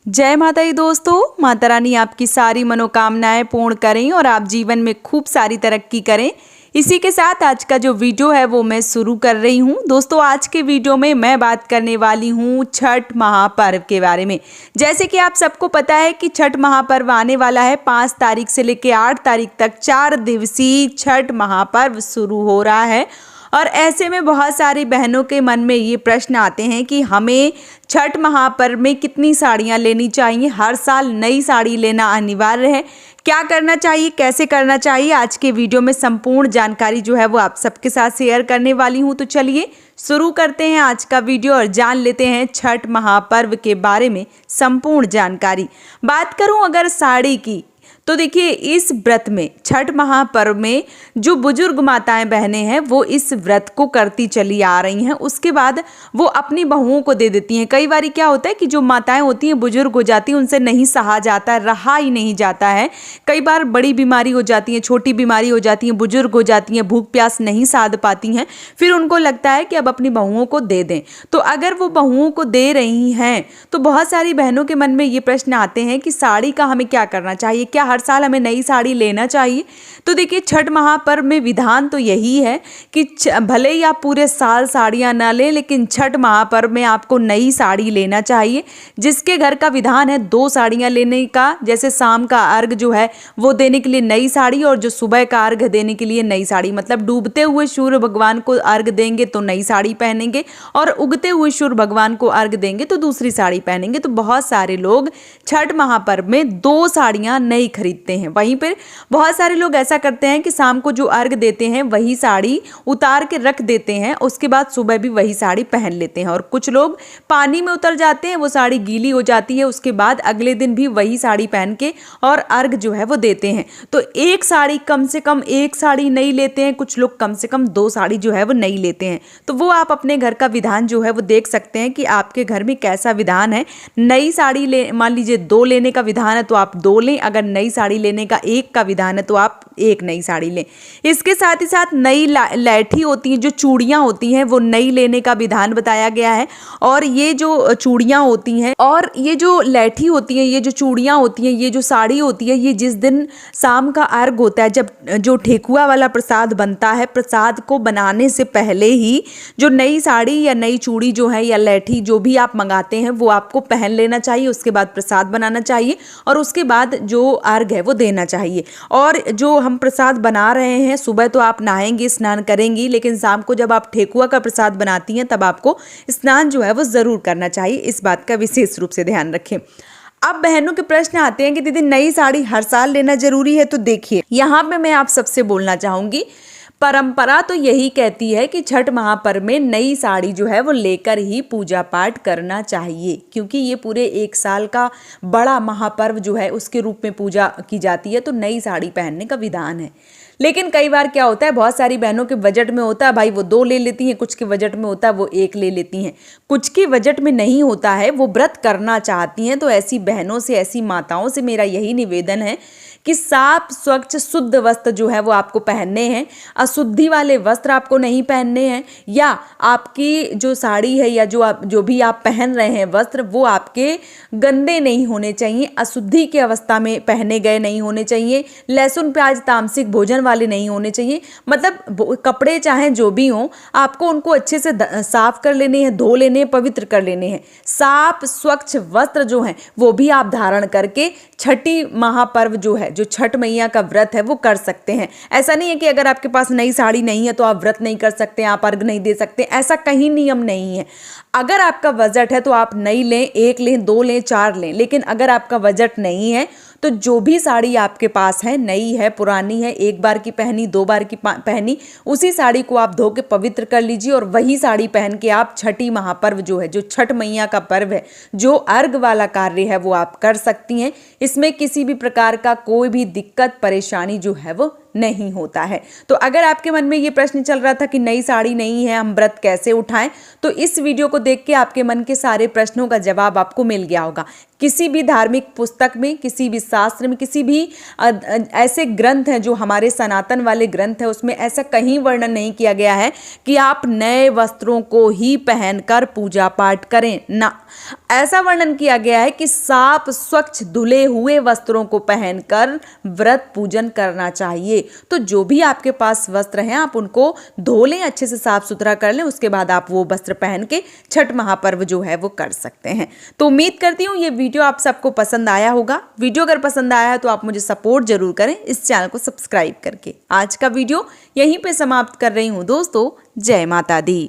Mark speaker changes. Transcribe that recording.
Speaker 1: जय माता दी दोस्तों। माता रानी आपकी सारी मनोकामनाएं पूर्ण करें और आप जीवन में खूब सारी तरक्की करें। इसी के साथ आज का जो वीडियो है वो मैं शुरू कर रही हूँ। दोस्तों आज के वीडियो में मैं बात करने वाली हूँ छठ महापर्व के बारे में। जैसे कि आप सबको पता है कि छठ महापर्व आने वाला है 5 तारीख से लेकर 8 तारीख तक 4 दिवसीय छठ महापर्व शुरू हो रहा है। और ऐसे में बहुत सारी बहनों के मन में ये प्रश्न आते हैं कि हमें छठ महापर्व में कितनी साड़ियाँ लेनी चाहिए। हर साल नई साड़ी लेना अनिवार्य है। क्या करना चाहिए, कैसे करना चाहिए, आज के वीडियो में संपूर्ण जानकारी जो है वो आप सबके साथ शेयर करने वाली हूँ। तो चलिए शुरू करते हैं आज का वीडियो और जान लेते हैं छठ महापर्व के बारे में संपूर्ण जानकारी। बात करूँ अगर साड़ी की, तो देखिए इस व्रत में छठ महापर्व में जो बुजुर्ग माताएं बहनें हैं वो इस व्रत को करती चली आ रही हैं। उसके बाद वो अपनी बहुओं को दे देती हैं। कई बार क्या होता है कि जो माताएं होती हैं बुजुर्ग हो जाती हैं, उनसे नहीं सहा जाता, रहा ही नहीं जाता है। कई बार बड़ी बीमारी हो जाती है, छोटी बीमारी हो जाती है, बुजुर्ग हो जाती हैं, भूख प्यास नहीं साध पाती हैं, फिर उनको लगता है कि अब अपनी बहुओं को दे दें। तो अगर वो बहुओं को दे रही हैं तो बहुत सारी बहनों के मन में ये प्रश्न आते हैं कि साड़ी का हमें क्या करना चाहिए, क्या हर साल हमें नई साड़ी लेना चाहिए। तो देखिए छठ महापर्व में विधान तो यही है कि भले ही आप पूरे साल साड़ियां ना लें, लेकिन छठ महापर्व में आपको नई साड़ी लेना चाहिए। जिसके घर का विधान है 2 साड़ियां लेने का, जैसे शाम का अर्घ जो है वो देने के लिए नई साड़ी और जो सुबह का अर्घ देने के लिए नई साड़ी, मतलब डूबते हुए सूर्य भगवान को अर्घ देंगे तो नई साड़ी पहनेंगे और उगते हुए सूर्य भगवान को अर्घ देंगे तो दूसरी साड़ी पहनेंगे। तो बहुत सारे लोग छठ महापर्व में 2 साड़ियां नई खरीदते हैं। वहीं पर बहुत सारे लोग ऐसा करते हैं कि शाम को जो अर्घ देते हैं वही साड़ी उतार के रख देते हैं, उसके बाद सुबह भी वही साड़ी पहन लेते हैं। और कुछ लोग पानी में उतर जाते हैं, वो साड़ी गीली हो जाती है, उसके बाद अगले दिन भी वही साड़ी पहन के और अर्घ जो है वो देते हैं। तो एक साड़ी कम से कम एक साड़ी नई लेते हैं, कुछ लोग कम से कम 2 साड़ी जो है वो नई लेते हैं। तो वो आप अपने घर का विधान जो है वो देख सकते हैं कि आपके घर में कैसा विधान है। नई साड़ी ले, मान लीजिए 2 लेने का विधान है तो आप 2 लें, अगर नई साड़ी लेने का 1 का विधान है तो आप 1 नई साड़ी लें। इसके साथ ही साथ नई लैठी होती हैं, जो चूड़ियां होती हैं वो नई लेने का विधान बताया गया है। और ये जो चूड़ियां होती हैं और ये जो लैठी होती हैं, ये जो चूड़ियां होती हैं, ये जो साड़ी होती है, ये जिस दिन शाम का अर्घ होता है, जब जो ठेकुआ वाला प्रसाद बनता है, प्रसाद को बनाने से पहले ही जो नई साड़ी या नई चूड़ी जो है या लैठी जो भी आप मंगाते हैं वो आपको पहन लेना चाहिए। उसके बाद प्रसाद बनाना चाहिए और उसके बाद जो अर्घ है वो देना चाहिए। और जो हम प्रसाद बना रहे हैं, सुबह तो आप नहाएंगी, स्नान करेंगी, लेकिन शाम को जब आप ठेकुआ का प्रसाद बनाती हैं तब आपको स्नान जो है वो ज़रूर करना चाहिए। इस बात का विशेष रूप से ध्यान रखें। अब बहनों के प्रश्न आते हैं कि दीदी नई साड़ी हर साल लेना जरूरी है। तो देखिए यहाँ पे मैं आप सबसे बोलना चाहूँगी, परंपरा तो यही कहती है कि छठ महापर्व में नई साड़ी जो है वो लेकर ही पूजा पाठ करना चाहिए, क्योंकि ये पूरे 1 साल का बड़ा महापर्व जो है उसके रूप में पूजा की जाती है। तो नई साड़ी पहनने का विधान है। लेकिन कई बार क्या होता है, बहुत सारी बहनों के बजट में होता है भाई वो 2 ले लेती हैं, कुछ के बजट में होता है वो 1 ले लेती हैं, कुछ के बजट में नहीं होता है, वो व्रत करना चाहती हैं। तो ऐसी बहनों से, ऐसी माताओं से मेरा यही निवेदन है कि साफ स्वच्छ शुद्ध वस्त्र जो है वो आपको पहनने हैं। अशुद्धि वाले वस्त्र आपको नहीं पहनने हैं, या आपकी जो साड़ी है या जो भी आप पहन रहे हैं वस्त्र वो आपके गंदे नहीं होने चाहिए, अशुद्धि की अवस्था में पहने गए नहीं होने चाहिए, लहसुन प्याज तामसिक भोजन वाले नहीं होने चाहिए। मतलब कपड़े चाहे जो भी हों, आपको उनको अच्छे से साफ कर लेने हैं, धो लेने हैं, पवित्र कर लेने हैं। साफ स्वच्छ वस्त्र जो हैं वो भी आप धारण करके छठी महापर्व जो है, जो छठ मैया का व्रत है वो कर सकते हैं। ऐसा नहीं है कि अगर आपके पास नई साड़ी नहीं है तो आप व्रत नहीं कर सकते, आप अर्घ नहीं दे सकते, ऐसा कहीं नियम नहीं है। अगर आपका बजट है तो आप नई लें, 1 लें, 2 लें, 4 लें। लेकिन अगर आपका बजट नहीं है तो जो भी साड़ी आपके पास है, नई है, पुरानी है, 1 बार की पहनी, 2 बार की पहनी, उसी साड़ी को आप धो के पवित्र कर लीजिए और वही साड़ी पहन के आप छठी महापर्व जो है, जो छठ मैया का पर्व है, जो अर्घ वाला कार्य है वो आप कर सकती हैं। इसमें किसी भी प्रकार का कोई भी दिक्कत परेशानी जो है वो नहीं होता है। तो अगर आपके मन में ये प्रश्न चल रहा था कि नई साड़ी नहीं है, हम व्रत कैसे उठाएं, तो इस वीडियो को देख के आपके मन के सारे प्रश्नों का जवाब आपको मिल गया होगा। किसी भी धार्मिक पुस्तक में, किसी भी शास्त्र में, किसी भी ऐसे ग्रंथ हैं जो हमारे सनातन वाले ग्रंथ है, उसमें ऐसा कहीं वर्णन नहीं किया गया है कि आप नए वस्त्रों को ही पहनकर पूजा पाठ करें। ना, ऐसा वर्णन किया गया है कि साफ स्वच्छ धुले हुए वस्त्रों को पहनकर व्रत पूजन करना चाहिए। तो जो भी आपके पास वस्त्र हैं आप उनको धो लें, अच्छे से साफ सुथरा कर लें, उसके बाद आप वो वस्त्र पहन के छठ महापर्व जो है वो कर सकते हैं। तो उम्मीद करती हूँ ये वीडियो आप सबको पसंद आया होगा। वीडियो अगर पसंद आया है तो आप मुझे सपोर्ट जरूर करें इस चैनल को सब्सक्राइब करके। आज का वीडियो यहीं पे समाप्त कर रही हूँ दोस्तों। जय माता दी।